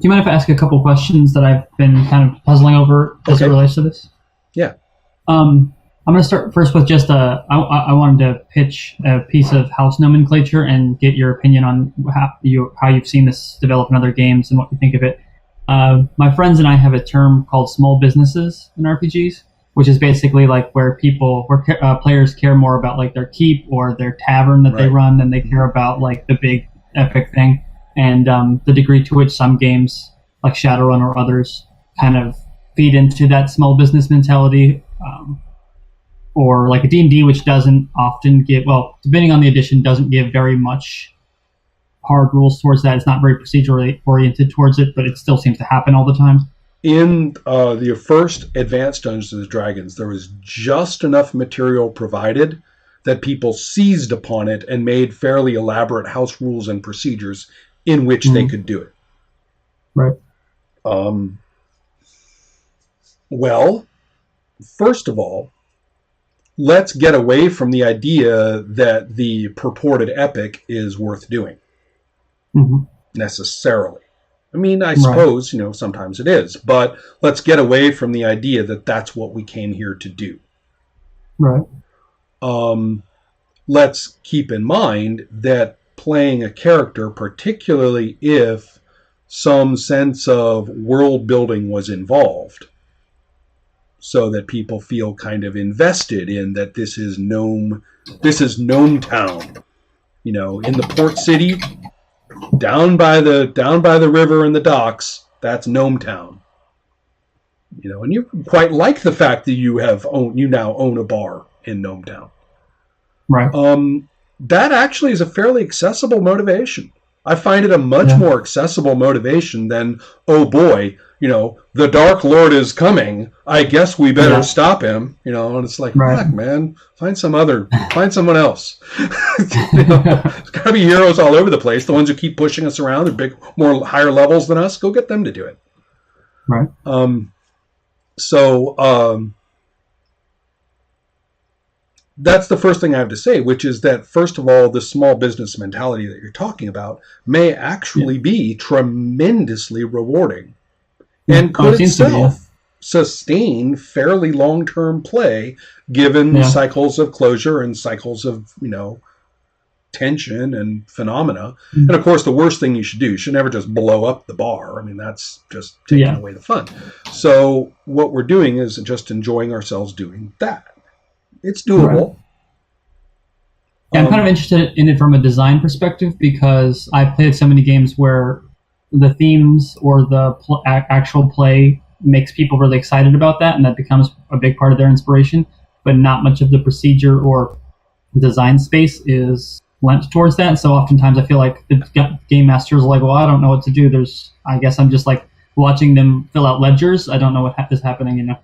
you mind if I ask a couple questions that I've been kind of puzzling over as it relates to this? Yeah. I'm going to start first with just I wanted to pitch a piece of house nomenclature and get your opinion on how you've seen this develop in other games and what you think of it. My friends and I have a term called small businesses in RPGs, which is basically like where players care more about like their keep or their tavern that they run than they care about like the big epic thing. And the degree to which some games like Shadowrun or others kind of feed into that small business mentality. Or like a D&D, which doesn't often give, well, depending on the edition, doesn't give very much hard rules towards that. It's not very procedurally oriented towards it, but it still seems to happen all the time. In the first Advanced Dungeons and Dragons, there was just enough material provided that people seized upon it and made fairly elaborate house rules and procedures in which they could do it. Right. Well, first of all, let's get away from the idea that the purported epic is worth doing necessarily. I mean, I suppose, sometimes it is, but let's get away from the idea that that's what we came here to do. Right. Let's keep in mind that playing a character, particularly if some sense of world building was involved, so that people feel kind of invested in that this is Gnome Town, in the port city, down by the river and the docks. That's Gnome Town, and you quite like the fact that you now own a bar in Gnome Town, right? That actually is a fairly accessible motivation. I find it a much more accessible motivation than, oh boy, the Dark Lord is coming. I guess we better stop him. And it's like, fuck, man, find someone else. There's got to be heroes all over the place. The ones who keep pushing us around, they're more higher levels than us. Go get them to do it. Right. That's the first thing I have to say, which is that, first of all, the small business mentality that you're talking about may actually be tremendously rewarding and could itself sustain fairly long-term play given cycles of closure and cycles of, tension and phenomena. And, of course, the worst thing you should never just blow up the bar. I mean, that's just taking away the fun. So what we're doing is just enjoying ourselves doing that. It's doable. Right. Yeah, I'm kind of interested in it from a design perspective because I've played so many games where the themes or the actual play makes people really excited about that, and that becomes a big part of their inspiration, but not much of the procedure or design space is lent towards that. So oftentimes I feel like the game masters are like, well, I don't know what to do. I guess I'm just like watching them fill out ledgers. I don't know what is happening,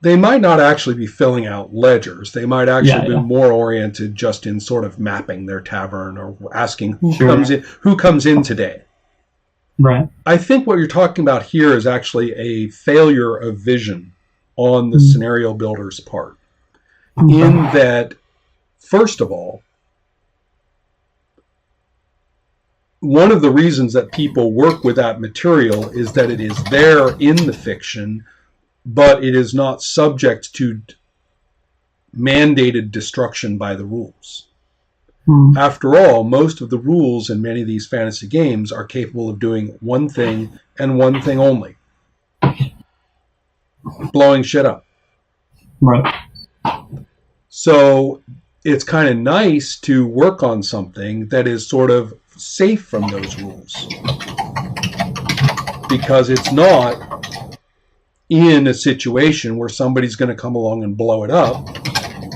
They might not actually be filling out ledgers. They might actually be more oriented just in sort of mapping their tavern or asking who comes in today. Right. I think what you're talking about here is actually a failure of vision on the scenario builder's part. In that, first of all, one of the reasons that people work with that material is that it is there in the fiction, but it is not subject to mandated destruction by the rules. After all, most of the rules in many of these fantasy games are capable of doing one thing and one thing only. Blowing shit up. Right. So it's kind of nice to work on something that is sort of safe from those rules. Because it's not in a situation where somebody's going to come along and blow it up,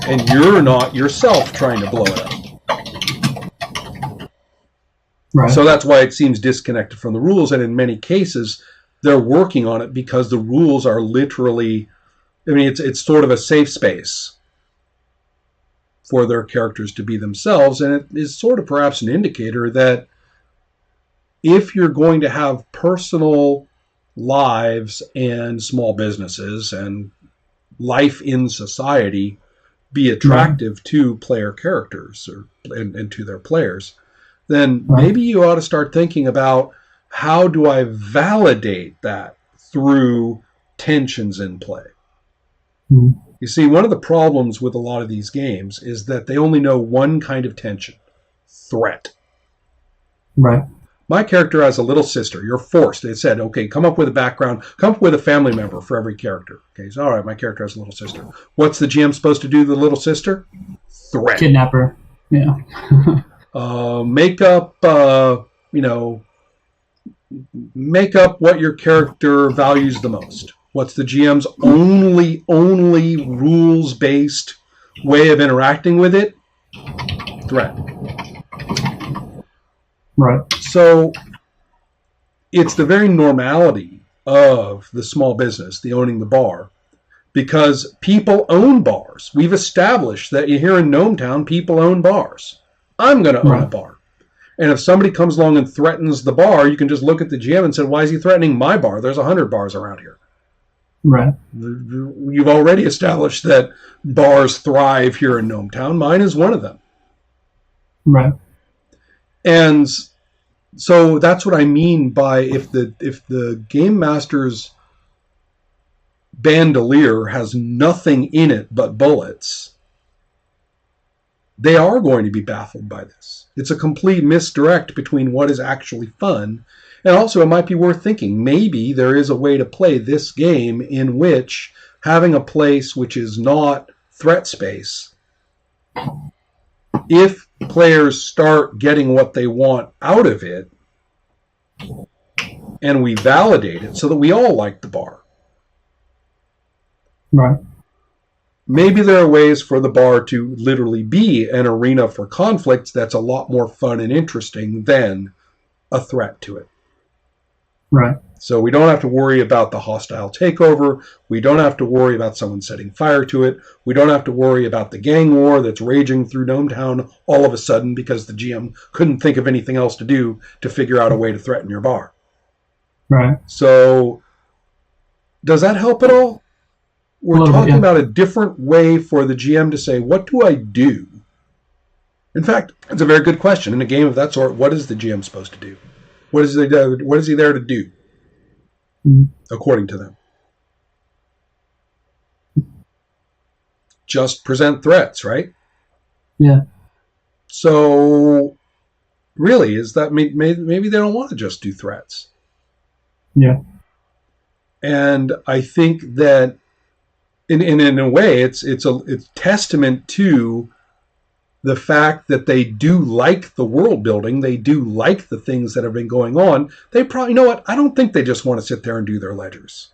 and you're not yourself trying to blow it up. Right. So that's why it seems disconnected from the rules, and in many cases, they're working on it because the rules are literally, it's sort of a safe space for their characters to be themselves, and it is sort of perhaps an indicator that if you're going to have personal lives and small businesses and life in society be attractive to player characters and to their players, then maybe you ought to start thinking about how do I validate that through tensions in play? Mm. You see, one of the problems with a lot of these games is that they only know one kind of tension: threat. Right. My character has a little sister. You're forced. They said, okay, come up with a background, come up with a family member for every character. Okay, so all right, my character has a little sister. What's the GM supposed to do to the little sister? Threat. Kidnapper. Yeah. Make up, make up what your character values the most. What's the GM's only rules-based way of interacting with it? Threat. Right. So it's the very normality of the small business, the owning the bar, because people own bars. We've established that here in Gnometown, people own bars. I'm going to own a bar. And if somebody comes along and threatens the bar, you can just look at the GM and say, why is he threatening my bar? There's 100 bars around here. Right. You've already established that bars thrive here in Gnometown. Mine is one of them. Right. And so that's what I mean by if the game master's bandolier has nothing in it but bullets, they are going to be baffled by this. It's a complete misdirect between what is actually fun, and also it might be worth thinking, maybe there is a way to play this game in which having a place which is not threat space, if players start getting what they want out of it, and we validate it so that we all like the bar. Right. Maybe there are ways for the bar to literally be an arena for conflicts that's a lot more fun and interesting than a threat to it. Right. So we don't have to worry about the hostile takeover. We don't have to worry about someone setting fire to it. We don't have to worry about the gang war that's raging through Gnometown all of a sudden because the GM couldn't think of anything else to do to figure out a way to threaten your bar. Right. So does that help at all? We're talking about a different way for the GM to say, what do I do? In fact, it's a very good question. In a game of that sort, what is the GM supposed to do? What is he there to do, according to them? Just present threats, right? Yeah. So, really, is that maybe they don't want to just do threats? Yeah. And I think that in a way, it's testament to the fact that they do like the world building, they do like the things that have been going on. They probably, you know what, I don't think they just want to sit there and do their ledgers.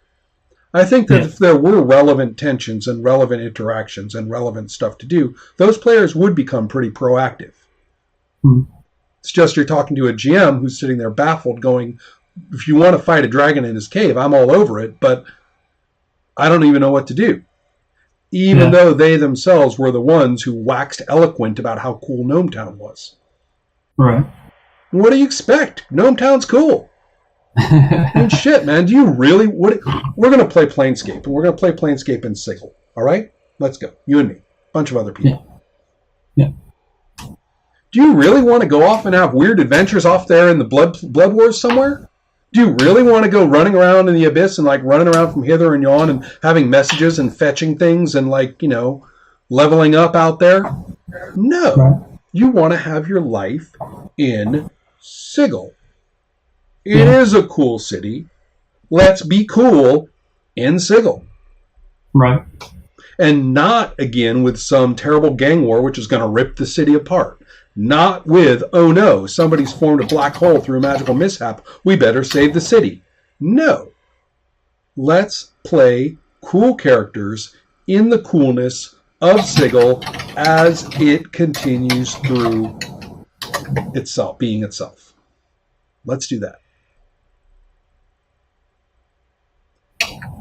I think that if there were relevant tensions and relevant interactions and relevant stuff to do, those players would become pretty proactive. It's just you're talking to a GM who's sitting there baffled going, if you want to fight a dragon in his cave, I'm all over it, but I don't even know what to do. Even though they themselves were the ones who waxed eloquent about how cool Gnometown was. Right. What do you expect? Gnometown's cool. I mean, shit, man. Do you really? We're going to play Planescape, and we're going to play Planescape in Sigil. All right? Let's go. You and me. Bunch of other people. Yeah. Do you really want to go off and have weird adventures off there in the Blood Wars somewhere? Do you really want to go running around in the abyss and like running around from hither and yon and having messages and fetching things and like, leveling up out there? No. Right. You want to have your life in Sigil. It is a cool city. Let's be cool in Sigil. Right. And not, again, with some terrible gang war which is going to rip the city apart. Not with, oh no, somebody's formed a black hole through a magical mishap. We better save the city. No. Let's play cool characters in the coolness of Sigil as it continues through itself, being itself. Let's do that.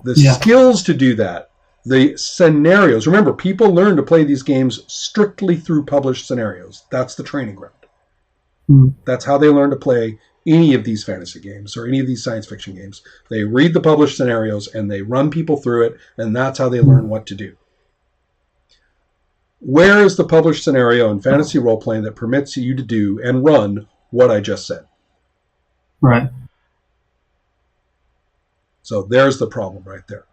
The skills to do that, the scenarios. Remember, people learn to play these games strictly through published scenarios. That's the training ground. That's how they learn to play any of these fantasy games or any of these science fiction games. They read the published scenarios and they run people through it, and that's how they learn what to do. Where is the published scenario in fantasy role-playing that permits you to do and run what I just said? Right. So there's the problem right there.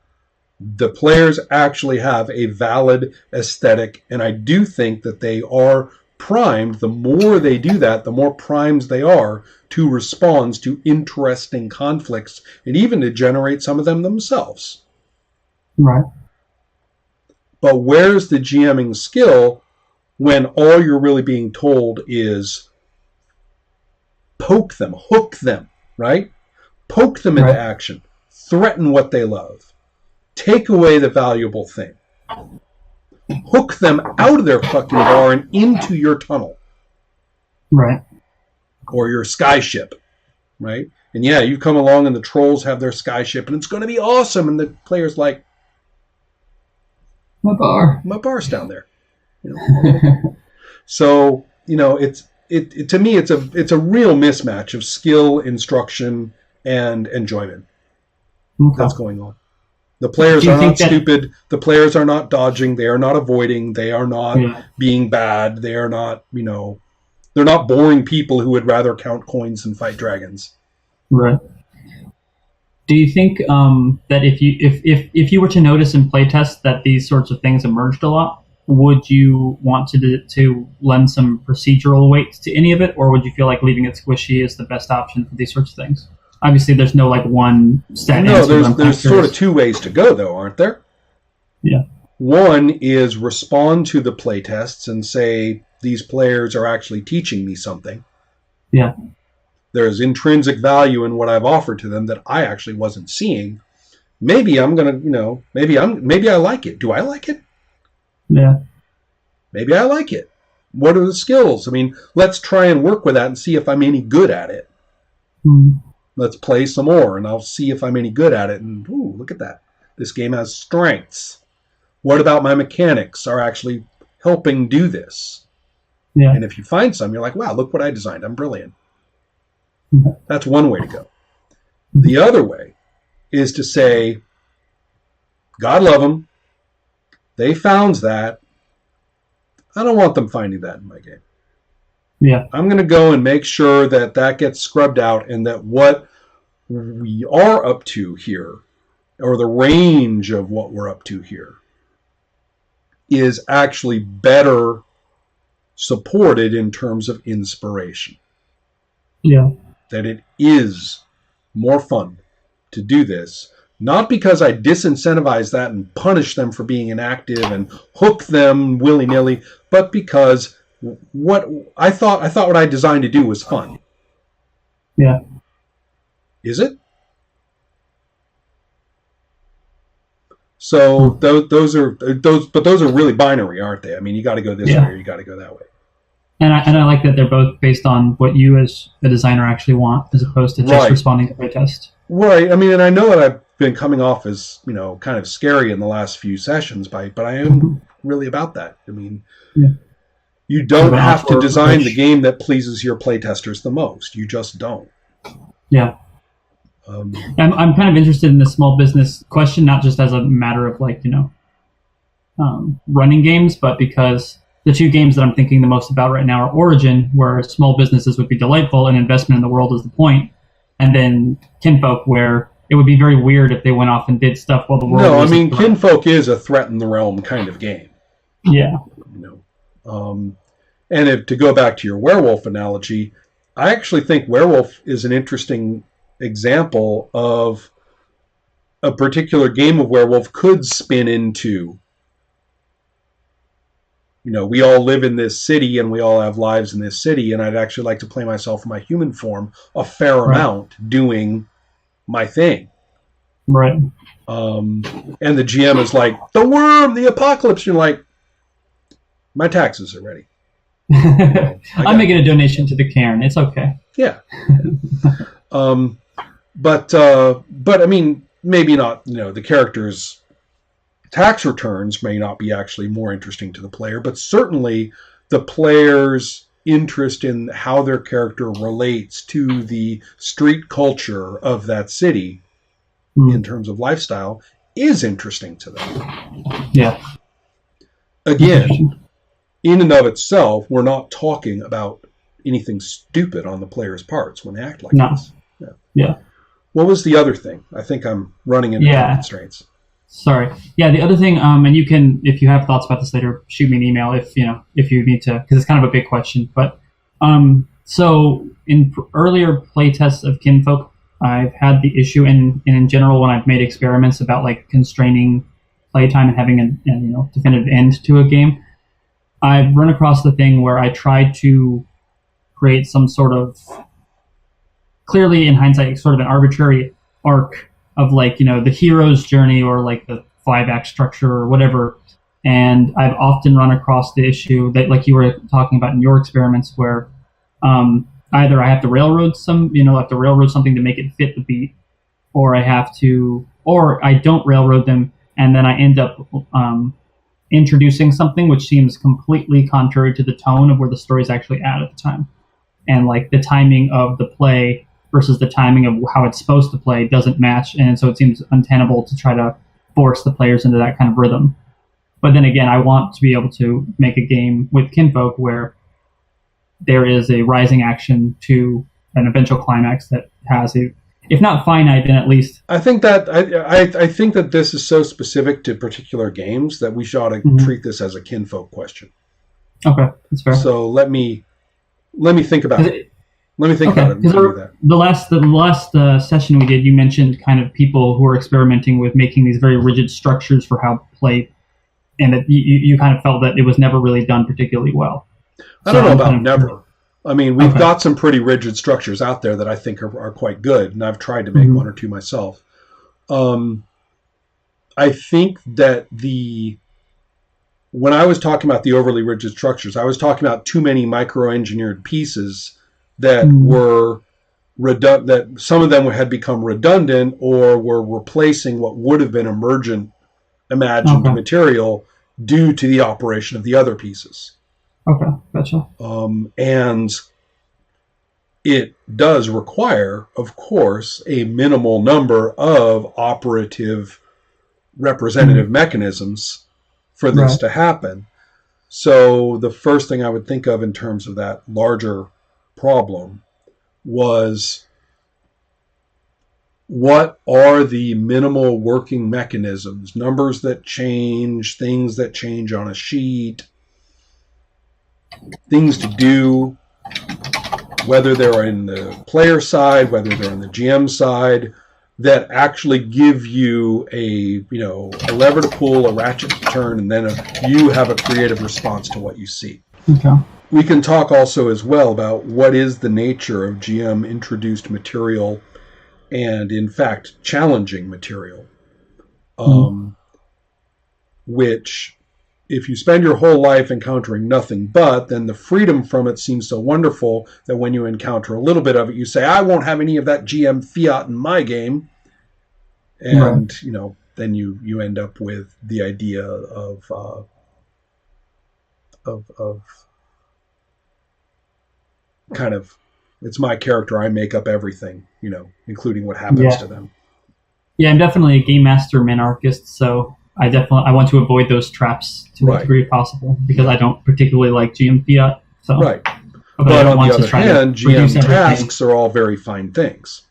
The players actually have a valid aesthetic, and I do think that they are primed. The more they do that, the more primed they are to respond to interesting conflicts and even to generate some of them themselves. Right. But where's the GMing skill when all you're really being told is poke them, hook them, right? Poke them into action, threaten what they love, take away the valuable thing, hook them out of their fucking bar and into your tunnel. Right. Or your skyship, right? And yeah, you come along and the trolls have their skyship and it's going to be awesome. And the player's like, my bar's down there. You know? So, you know, to me, it's a real mismatch of skill, instruction, and enjoyment that's going on. The players are not stupid. The players are not dodging. They are not avoiding. They are not being bad. They are not, you know, they're not boring people who would rather count coins than fight dragons. Right. Do you think that if you were to notice in playtests that these sorts of things emerged a lot, would you want to lend some procedural weight to any of it, or would you feel like leaving it squishy is the best option for these sorts of things? Obviously, there's no like one set. No, there's sort of two ways to go, though, aren't there? Yeah. One is respond to the playtests and say, these players are actually teaching me something. Yeah. There's intrinsic value in what I've offered to them that I actually wasn't seeing. Maybe I'm going to, you know, maybe I like it. Do I like it? Yeah. Maybe I like it. What are the skills? I mean, let's try and work with that and see if I'm any good at it. Let's play some more and I'll see if I'm any good at it. And ooh, look at that. This game has strengths. What about my mechanics are actually helping do this? Yeah. And if you find some, you're like, wow, look what I designed. I'm brilliant. That's one way to go. The other way is to say, God love them. They found that. I don't want them finding that in my game. Yeah. I'm going to go and make sure that that gets scrubbed out and that what we are up to here, or the range of what we're up to here, is actually better supported in terms of inspiration. Yeah. That it is more fun to do this, not because I disincentivize that and punish them for being inactive and hook them willy-nilly, but because what I thought what I designed to do was fun. Yeah. Is it? So those are really binary, aren't they? I mean, you got to go this way or you got to go that way. And I like that they're both based on what you as a designer actually want, as opposed to just responding to playtest. Right. I mean, and I know that I've been coming off as, you know, kind of scary in the last few sessions, but I am really about that. I mean, you don't have to design the game that pleases your playtesters the most. You just don't. Yeah. I'm kind of interested in the small business question, not just as a matter of like, you know, running games, but because the two games that I'm thinking the most about right now are Origin, where small businesses would be delightful and investment in the world is the point, and then Kinfolk, where it would be very weird if they went off and did stuff while the world. No, I mean, Kinfolk is a threat in the realm kind of game. Yeah. You know, and to go back to your werewolf analogy, I actually think werewolf is an interesting example of a particular game of werewolf could spin into, you know, we all live in this city and we all have lives in this city, and I'd actually like to play myself in my human form a fair amount doing my thing. Right. And the GM is like, the worm, the apocalypse. You're like, my taxes are ready. I'm making a donation to the Cairn. It's okay. Yeah. But I mean, maybe not, you know, the characters' tax returns may not be actually more interesting to the player, but certainly the player's interest in how their character relates to the street culture of that city in terms of lifestyle is interesting to them. Yeah. Again, in and of itself, we're not talking about anything stupid on the player's parts when they act like this. Yeah. what was the other thing? I think I'm running into constraints. Sorry. Yeah, the other thing, and you can, if you have thoughts about this later, shoot me an email if you need to, because it's kind of a big question. But so in earlier playtests of Kinfolk, I've had the issue, and in general, when I've made experiments about like constraining playtime and having a definitive end to a game, I've run across the thing where I tried to create some sort of, clearly in hindsight, sort of an arbitrary arc of like, the hero's journey or like the 5-act structure or whatever. And I've often run across the issue that, like you were talking about in your experiments, where either I have to railroad something to make it fit the beat, or I don't railroad them, and then I end up introducing something which seems completely contrary to the tone of where the story is actually at the time. And like the timing of the play versus the timing of how it's supposed to play doesn't match, and so it seems untenable to try to force the players into that kind of rhythm. But then again, I want to be able to make a game with Kinfolk where there is a rising action to an eventual climax that has a, if not finite, then at least. I think that I think that this is so specific to particular games that we should treat this as a Kinfolk question. Okay, that's fair. So let me think about it. Let me think about it. The last session we did, you mentioned kind of people who are experimenting with making these very rigid structures for how play, and that you kind of felt that it was never really done particularly well. I don't know about never. I mean, we've got some pretty rigid structures out there that I think are quite good, and I've tried to make one or two myself. I think that when I was talking about the overly rigid structures, I was talking about too many micro-engineered pieces that were redundant, that some of them had become redundant or were replacing what would have been imagined material due to the operation of the other pieces. Okay, gotcha. And it does require, of course, a minimal number of operative representative mechanisms for this to happen. So the first thing I would think of in terms of that larger problem was, what are the minimal working mechanisms, numbers that change, things that change on a sheet, things to do, whether they're in the player side, whether they're on the GM side, that actually give you a lever to pull, a ratchet to turn, and then you have a creative response to what you see. Okay. We can talk also as well about what is the nature of GM introduced material and, in fact, challenging material, which, if you spend your whole life encountering nothing but, then the freedom from it seems so wonderful that when you encounter a little bit of it, you say, I won't have any of that GM fiat in my game. And, then you end up with the idea of kind of, it's my character, I make up everything, including what happens to them. Yeah, I'm definitely a game master minarchist, so I want to avoid those traps to a degree possible, because I don't particularly like GM fiat. So. Right. But on the other hand, GM tasks are all very fine things.